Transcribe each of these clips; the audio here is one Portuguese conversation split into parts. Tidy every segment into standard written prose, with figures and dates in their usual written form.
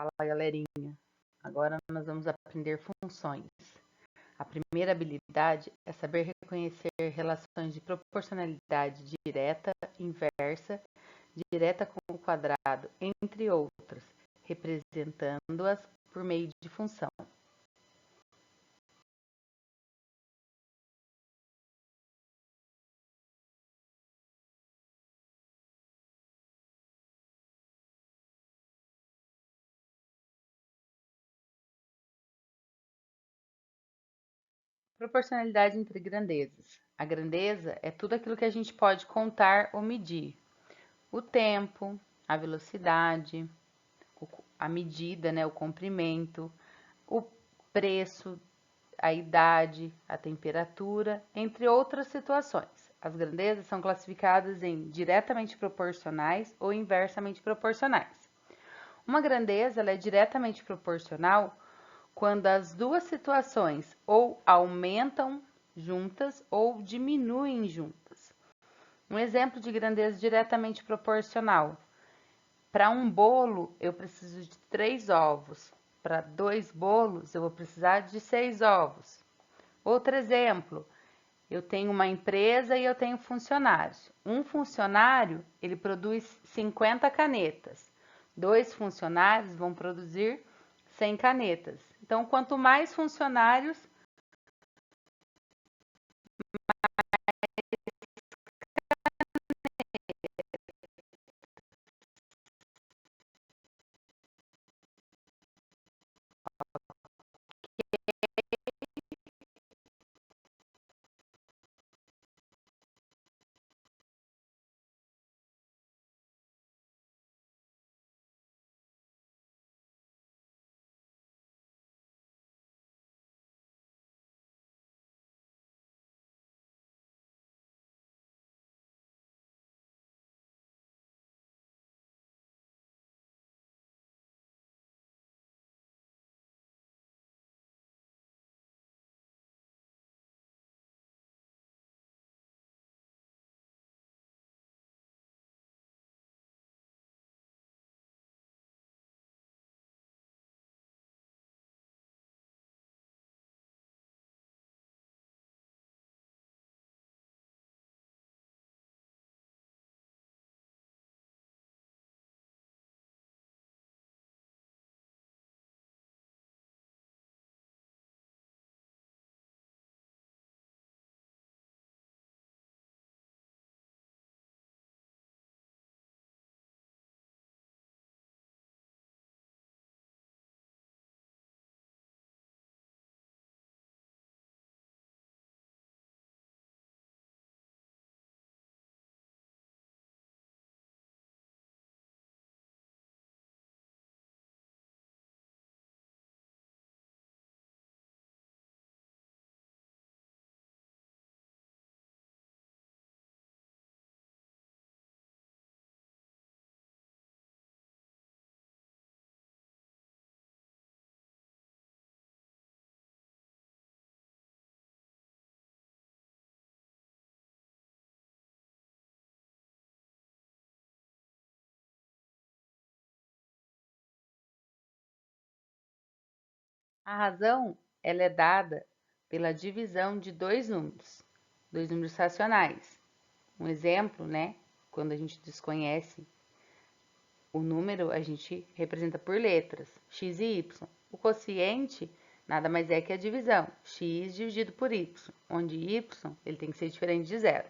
Fala, galerinha. Agora nós vamos aprender funções. A primeira habilidade é saber reconhecer relações de proporcionalidade direta, inversa, direta com o quadrado, entre outras, representando-as por meio de função. Proporcionalidade entre grandezas. A grandeza é tudo aquilo que a gente pode contar ou medir. O tempo, a velocidade, a medida, né, o comprimento, o preço, a idade, a temperatura, entre outras situações. As grandezas são classificadas em diretamente proporcionais ou inversamente proporcionais. Uma grandeza ela é diretamente proporcional quando as duas situações ou aumentam juntas ou diminuem juntas. Um exemplo de grandeza diretamente proporcional. Para um bolo, eu preciso de 3 ovos. Para 2 bolos, eu vou precisar de 6 ovos. Outro exemplo, eu tenho uma empresa e eu tenho funcionários. Um funcionário, ele produz 50 canetas. 2 funcionários vão produzir 100 canetas. Então, quanto mais funcionários, a razão ela é dada pela divisão de dois números racionais. Um exemplo, né? Quando a gente desconhece o número, a gente representa por letras, x e y. O quociente nada mais é que a divisão, x dividido por y, onde y ele tem que ser diferente de zero.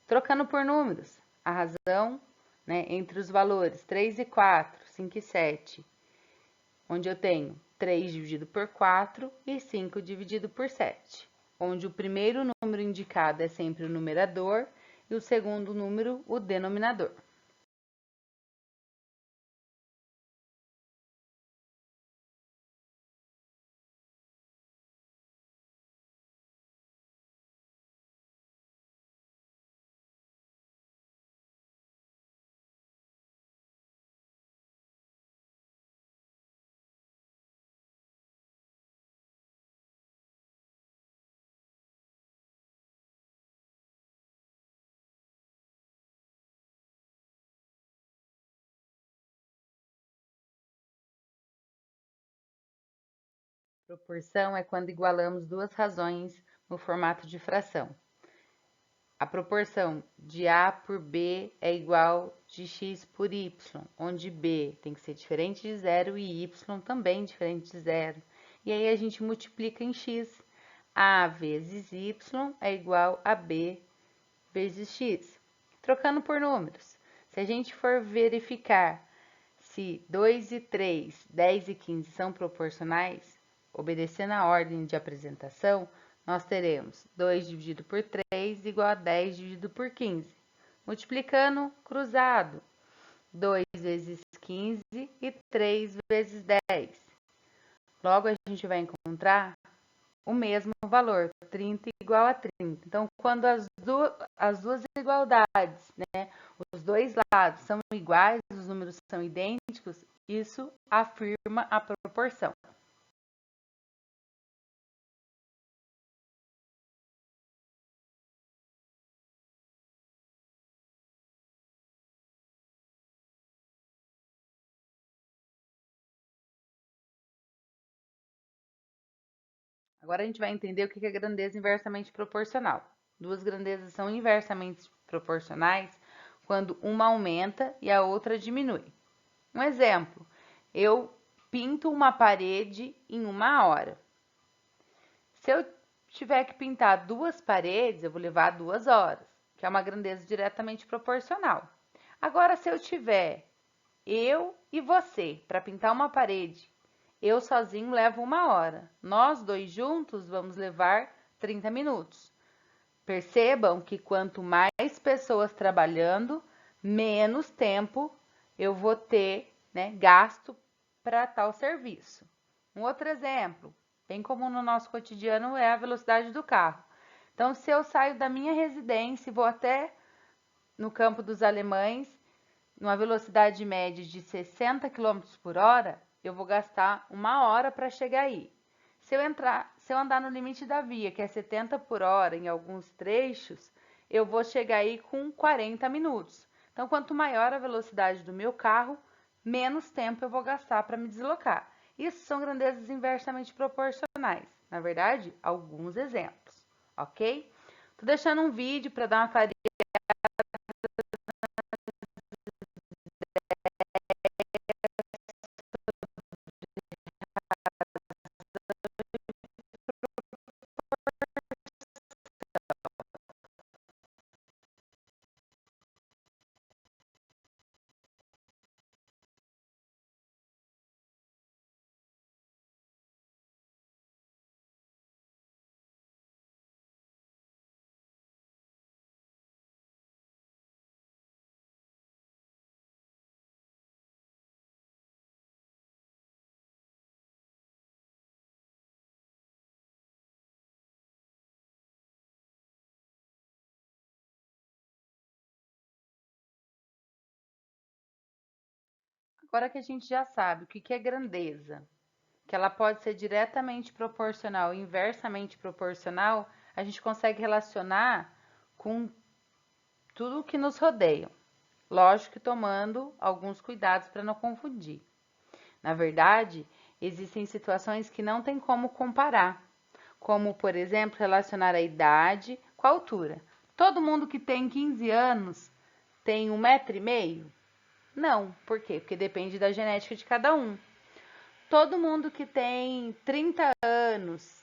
Trocando por números, a razão, né, entre os valores 3 e 4, 5 e 7, onde eu tenho 3 dividido por 4 e 5 dividido por 7, onde o primeiro número indicado é sempre o numerador e o segundo número o denominador. Proporção é quando igualamos duas razões no formato de fração. A proporção de A por B é igual de x por y, onde B tem que ser diferente de zero e y também diferente de zero. E aí a gente multiplica em x. A vezes y é igual a B vezes x. Trocando por números. Se a gente for verificar se 2 e 3, 10 e 15 são proporcionais, obedecendo a ordem de apresentação, nós teremos 2 dividido por 3 igual a 10 dividido por 15. Multiplicando, cruzado, 2 vezes 15 e 3 vezes 10. Logo, a gente vai encontrar o mesmo valor, 30 igual a 30. Então, quando as duas igualdades, né, os dois lados são iguais, os números são idênticos, isso afirma a proporção. Agora a gente vai entender o que é grandeza inversamente proporcional. Duas grandezas são inversamente proporcionais quando uma aumenta e a outra diminui. Um exemplo, eu pinto uma parede em 1 hora. Se eu tiver que pintar 2 paredes, eu vou levar 2 horas, que é uma grandeza diretamente proporcional. Agora, se eu tiver eu e você para pintar uma parede, eu sozinho levo 1 hora. Nós dois juntos vamos levar 30 minutos. Percebam que quanto mais pessoas trabalhando, menos tempo eu vou ter, né, gasto para tal serviço. Um outro exemplo, bem comum no nosso cotidiano, é a velocidade do carro. Então, se eu saio da minha residência e vou até no Campo dos Alemães, numa velocidade média de 60 km por hora, eu vou gastar 1 hora para chegar aí. Se eu andar no limite da via, que é 70 por hora em alguns trechos, eu vou chegar aí com 40 minutos. Então, quanto maior a velocidade do meu carro, menos tempo eu vou gastar para me deslocar. Isso são grandezas inversamente proporcionais. Na verdade, alguns exemplos, ok? Tô deixando um vídeo para dar uma clareada. Agora que a gente já sabe o que é grandeza, que ela pode ser diretamente proporcional e inversamente proporcional, a gente consegue relacionar com tudo o que nos rodeia. Lógico que tomando alguns cuidados para não confundir. Na verdade, existem situações que não tem como comparar, como, por exemplo, relacionar a idade com a altura. Todo mundo que tem 15 anos tem 1,5 m? Não. Por quê? Porque depende da genética de cada um. Todo mundo que tem 30 anos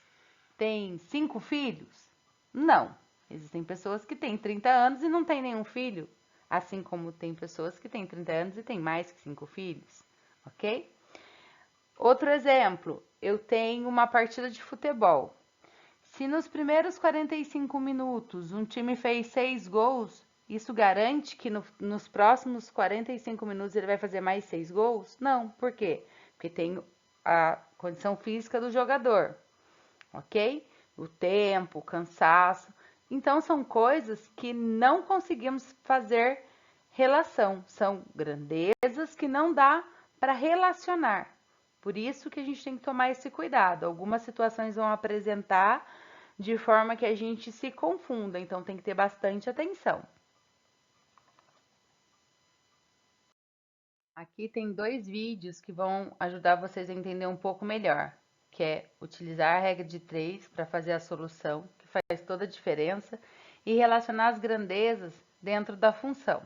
tem 5 filhos? Não. Existem pessoas que têm 30 anos e não têm nenhum filho, assim como tem pessoas que têm 30 anos e têm mais que 5 filhos, ok? Outro exemplo, eu tenho uma partida de futebol. Se nos primeiros 45 minutos um time fez 6 gols, isso garante que nos próximos 45 minutos ele vai fazer mais 6 gols? Não. Por quê? Porque tem a condição física do jogador, ok? O tempo, o cansaço. Então, são coisas que não conseguimos fazer relação. São grandezas que não dá para relacionar. Por isso que a gente tem que tomar esse cuidado. Algumas situações vão apresentar de forma que a gente se confunda, então tem que ter bastante atenção. Aqui tem 2 vídeos que vão ajudar vocês a entender um pouco melhor. que é utilizar a regra de 3 para fazer a solução, que faz toda a diferença, e relacionar as grandezas dentro da função.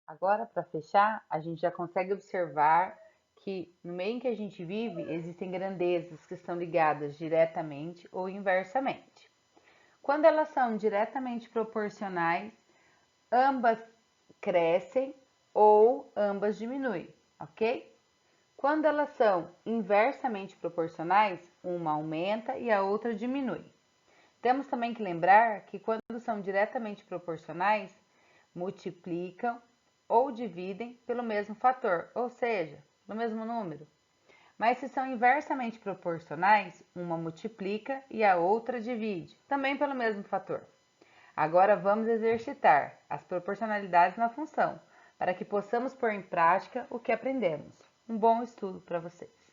Agora, para fechar, a gente já consegue observar que no meio em que a gente vive existem grandezas que estão ligadas diretamente ou inversamente. Quando elas são diretamente proporcionais, ambas crescem ou ambas diminuem, ok? Quando elas são inversamente proporcionais, uma aumenta e a outra diminui. Temos também que lembrar que quando são diretamente proporcionais, multiplicam ou dividem pelo mesmo fator, ou seja, no mesmo número. Mas se são inversamente proporcionais, uma multiplica e a outra divide, também pelo mesmo fator. Agora vamos exercitar as proporcionalidades na função, para que possamos pôr em prática o que aprendemos. Um bom estudo para vocês!